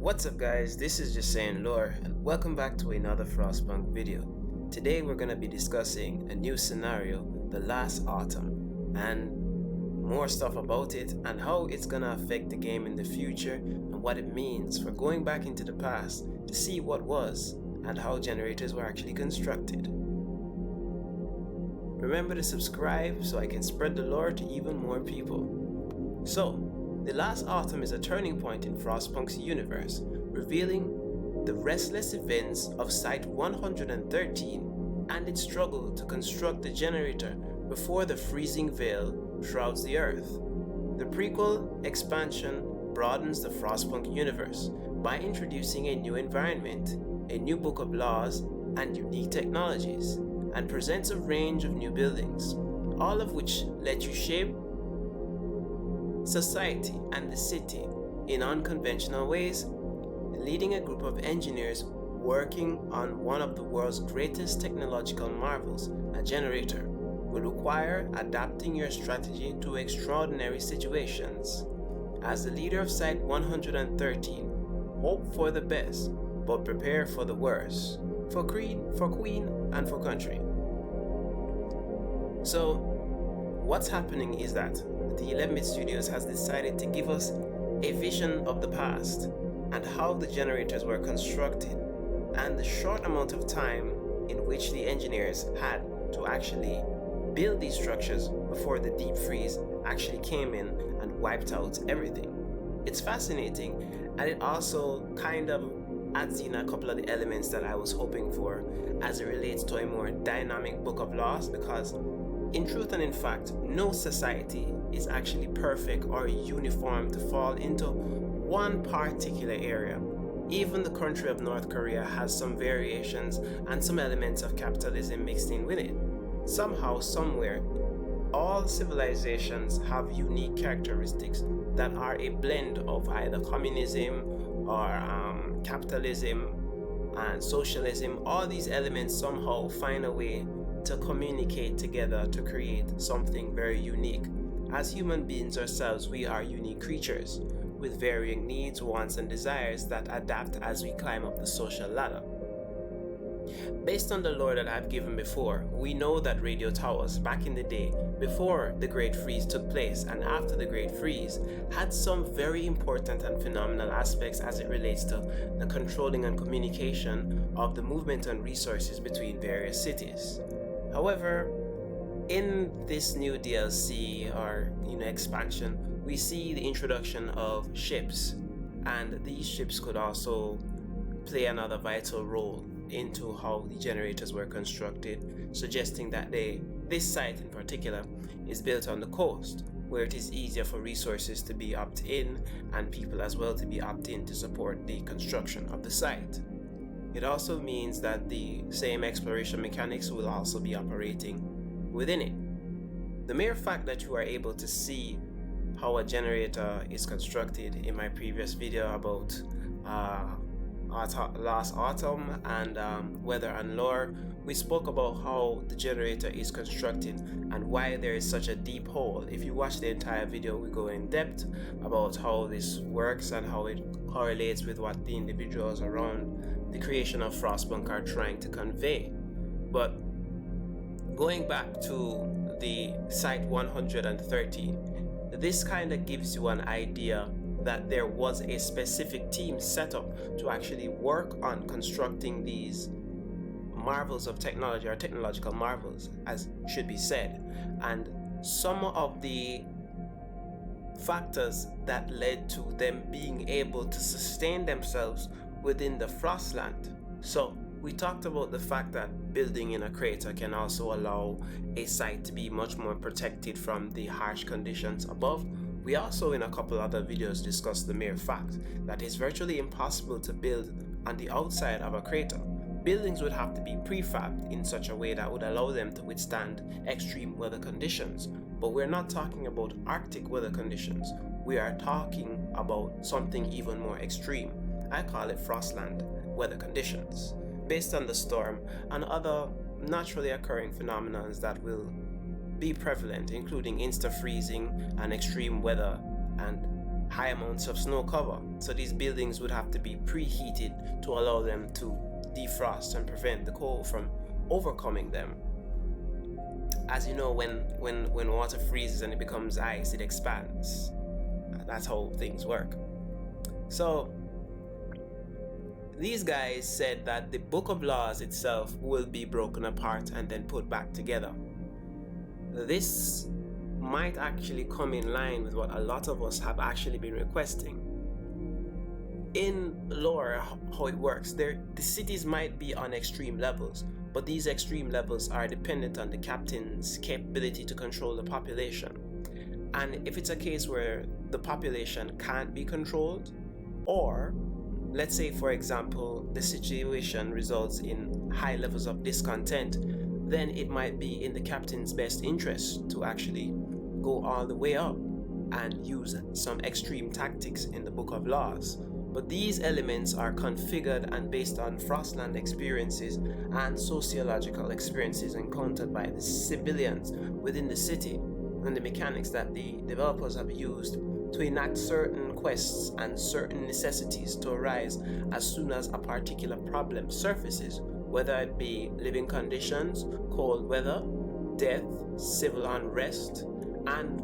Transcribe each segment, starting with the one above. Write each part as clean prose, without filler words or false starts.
What's up guys, this is just saying lore and welcome back to another Frostpunk video. Today we're going to be discussing a new scenario, the last autumn, and more stuff about it and how it's going to affect the game in the future and what it means for going back into the past to see what was and how generators were actually constructed. Remember to subscribe so I can spread the lore to even more people. So, the last autumn is a turning point in Frostpunk's universe, revealing the restless events of Site-113 and its struggle to construct the generator before the freezing veil shrouds the Earth. The prequel expansion broadens the Frostpunk universe by introducing a new environment, a new book of laws, and unique technologies, and presents a range of new buildings, all of which let you shape society and the city in unconventional ways, leading a group of engineers working on one of the world's greatest technological marvels, a generator, will require adapting your strategy to extraordinary situations. As the leader of Site-113, hope for the best, but prepare for the worst, for queen, and for country. So, what's happening is that the 11-bit Studios has decided to give us a vision of the past and how the generators were constructed and the short amount of time in which the engineers had to actually build these structures before the deep freeze actually came in and wiped out everything. It's fascinating, and it also kind of adds in a couple of the elements that I was hoping for as it relates to a more dynamic book of laws, because in truth and in fact, no society is actually perfect or uniform to fall into one particular area. Even the country of North Korea has some variations and some elements of capitalism mixed in with it. Somehow, somewhere, all civilizations have unique characteristics that are a blend of either communism or capitalism and socialism. All these elements somehow find a way to communicate together to create something very unique. As human beings ourselves, we are unique creatures with varying needs, wants, and desires that adapt as we climb up the social ladder. Based on the lore that I've given before, we know that radio towers back in the day, before the Great Freeze took place and after the Great Freeze, had some very important and phenomenal aspects as it relates to the controlling and communication of the movement and resources between various cities. However, in this new DLC or expansion, we see the introduction of ships, and these ships could also play another vital role into how the generators were constructed, suggesting that this site in particular is built on the coast, where it is easier for resources to be opted in and people as well to be opted in to support the construction of the site. It also means that the same exploration mechanics will also be operating within it. The mere fact that you are able to see how a generator is constructed in my previous video about last autumn and weather and lore, we spoke about how the generator is constructed and why there is such a deep hole. If you watch the entire video, we go in depth about how this works and how it correlates with what the individuals around the creation of Frostpunk are trying to convey. But going back to the Site-113, this kind of gives you an idea that there was a specific team set up to actually work on constructing these marvels of technology, or technological marvels as should be said, and some of the factors that led to them being able to sustain themselves within the Frostland. So we talked about the fact that building in a crater can also allow a site to be much more protected from the harsh conditions above. We also in a couple other videos discussed the mere fact that it's virtually impossible to build on the outside of a crater. Buildings would have to be prefabbed in such a way that would allow them to withstand extreme weather conditions. But we're not talking about Arctic weather conditions. We are talking about something even more extreme. I call it Frostland weather conditions, based on the storm and other naturally occurring phenomena that will be prevalent, including insta-freezing and extreme weather and high amounts of snow cover. So these buildings would have to be preheated to allow them to defrost and prevent the cold from overcoming them. As you know, when water freezes and it becomes ice, it expands. That's how things work. So these guys said that the Book of Laws itself will be broken apart and then put back together. This might actually come in line with what a lot of us have actually been requesting. In lore, how it works, the cities might be on extreme levels, but these extreme levels are dependent on the captain's capability to control the population. And if it's a case where the population can't be controlled, or let's say, for example, the situation results in high levels of discontent, then it might be in the captain's best interest to actually go all the way up and use some extreme tactics in the Book of Laws. But these elements are configured and based on Frostland experiences and sociological experiences encountered by the civilians within the city, and the mechanics that the developers have used to enact certain quests and certain necessities to arise as soon as a particular problem surfaces, whether it be living conditions, cold weather, death, civil unrest, and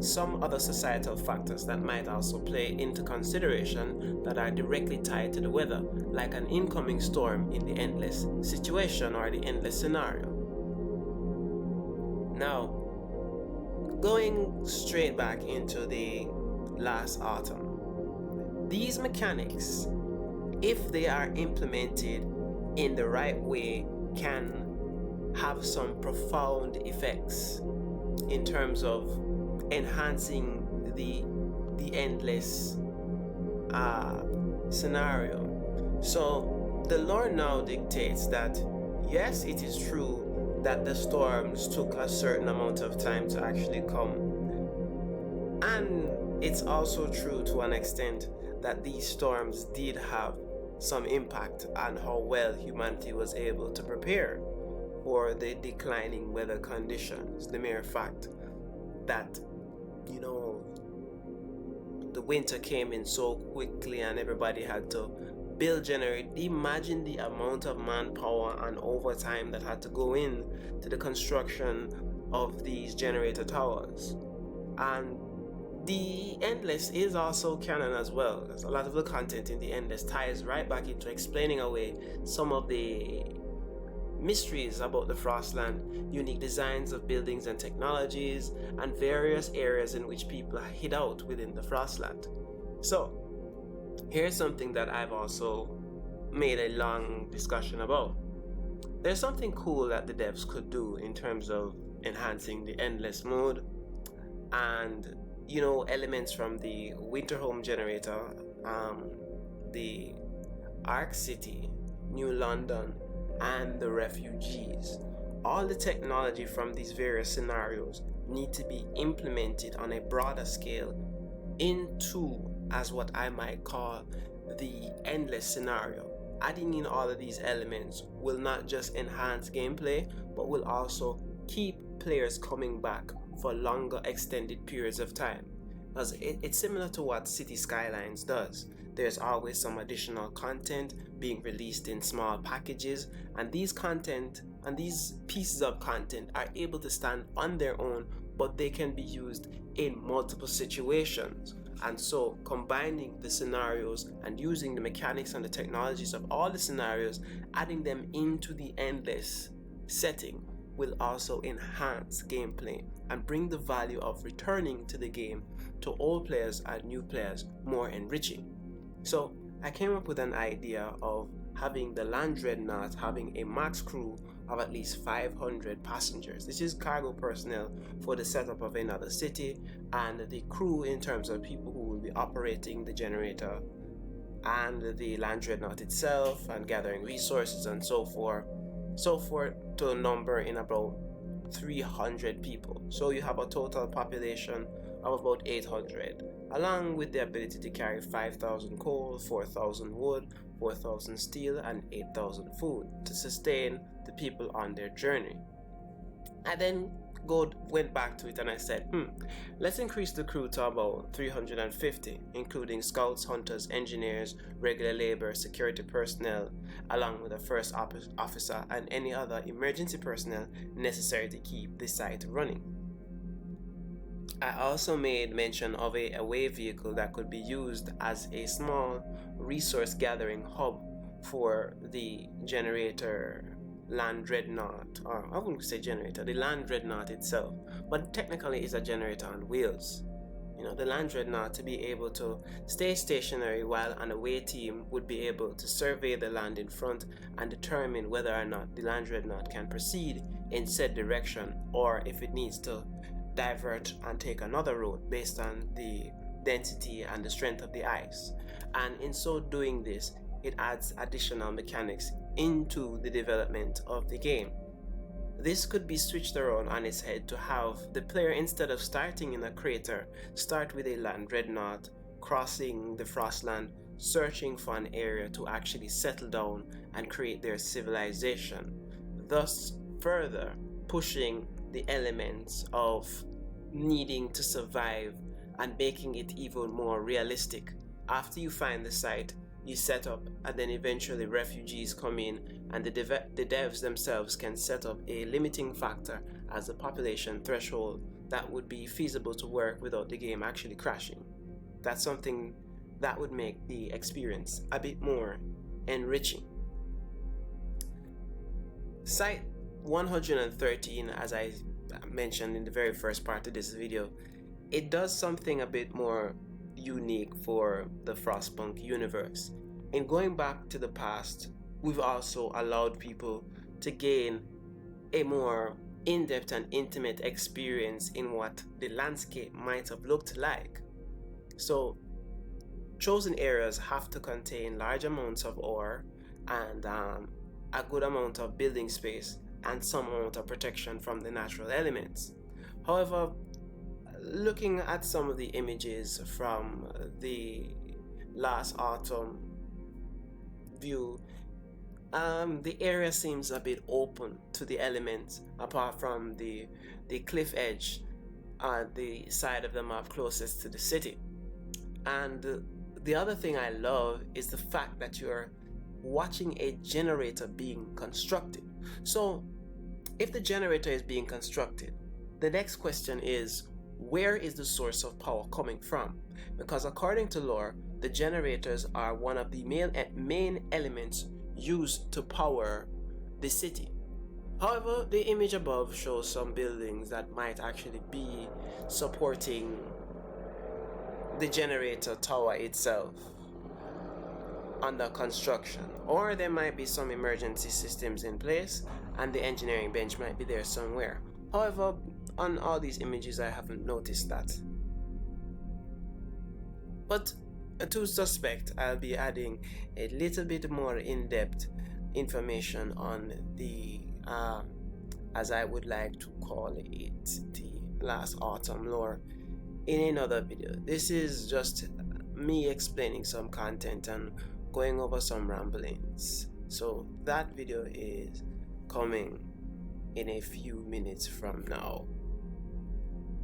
some other societal factors that might also play into consideration that are directly tied to the weather, like an incoming storm in the endless situation or the endless scenario. Now, going straight back into the last autumn, these mechanics, if they are implemented in the right way, can have some profound effects in terms of enhancing the endless scenario. So the lore now dictates that yes, it is true that the storms took a certain amount of time to actually come, and it's also true to an extent that these storms did have some impact on how well humanity was able to prepare for the declining weather conditions. The mere fact that, you know, the winter came in so quickly and everybody had to build generate. Imagine the amount of manpower and overtime that had to go in to the construction of these generator towers. And the Endless is also canon as well. There's a lot of the content in the Endless ties right back into explaining away some of the mysteries about the Frostland, unique designs of buildings and technologies, and various areas in which people hid out within the Frostland. So, here's something that I've also made a long discussion about. There's something cool that the devs could do in terms of enhancing the Endless mode, and you know, elements from the Winterhome generator, the Ark City, New London, and the refugees. All the technology from these various scenarios need to be implemented on a broader scale into, as what I might call, the endless scenario. Adding in all of these elements will not just enhance gameplay, but will also keep players coming back for longer extended periods of time. Because it's similar to what City Skylines does. There's always some additional content being released in small packages, and these pieces of content are able to stand on their own, but they can be used in multiple situations. And so combining the scenarios and using the mechanics and the technologies of all the scenarios, adding them into the endless setting, will also enhance gameplay and bring the value of returning to the game to old players and new players more enriching. So I came up with an idea of having the Land Dreadnought having a max crew of at least 500 passengers. This is cargo personnel for the setup of another city, and the crew in terms of people who will be operating the generator and the Land Dreadnought itself and gathering resources and so forth to a number in about 300 people. So you have a total population of about 800, along with the ability to carry 5,000 coal, 4,000 wood, 4,000 steel, and 8,000 food to sustain the people on their journey. I then went back to it and I said, let's increase the crew to about 350, including scouts, hunters, engineers, regular labor, security personnel, along with a first officer and any other emergency personnel necessary to keep the site running. I also made mention of a away vehicle that could be used as a small resource gathering hub for the generator land dreadnought, or I wouldn't say generator, the land dreadnought itself, but technically it's a generator on wheels. The land dreadnought to be able to stay stationary while an away team would be able to survey the land in front and determine whether or not the land dreadnought can proceed in said direction, or if it needs to divert and take another route based on the density and the strength of the ice. And in so doing this, it adds additional mechanics into the development of the game. This could be switched around on its head to have the player, instead of starting in a crater, start with a land dreadnought, crossing the Frostland, searching for an area to actually settle down and create their civilization, thus further pushing the elements of needing to survive and making it even more realistic. After you find the site, you set up, and then eventually refugees come in, and the devs themselves can set up a limiting factor as a population threshold that would be feasible to work without the game actually crashing. That's something that would make the experience a bit more enriching. Site 113, as I mentioned in the very first part of this video, it does something a bit more unique for the Frostpunk universe. In going back to the past, we've also allowed people to gain a more in-depth and intimate experience in what the landscape might have looked like. So chosen areas have to contain large amounts of ore and a good amount of building space and some amount of protection from the natural elements. However, looking at some of the images from the last autumn view, the area seems a bit open to the elements, apart from the cliff edge at the side of the map closest to the city. And the other thing I love is the fact that you're watching a generator being constructed. So if the generator is being constructed, the next question is, where is the source of power coming from? Because according to lore, the generators are one of the main elements used to power the city. However, the image above shows some buildings that might actually be supporting the generator tower itself under construction, or there might be some emergency systems in place and the engineering bench might be there somewhere. However, on all these images I haven't noticed that. But to suspect, I'll be adding a little bit more in-depth information on the as I would like to call it, the last autumn lore in another video. This is just me explaining some content and going over some ramblings. So that video is coming in a few minutes from now.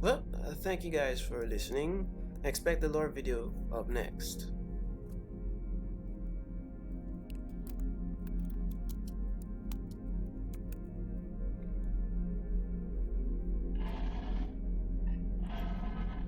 Well, thank you guys for listening. Expect the lore video up next.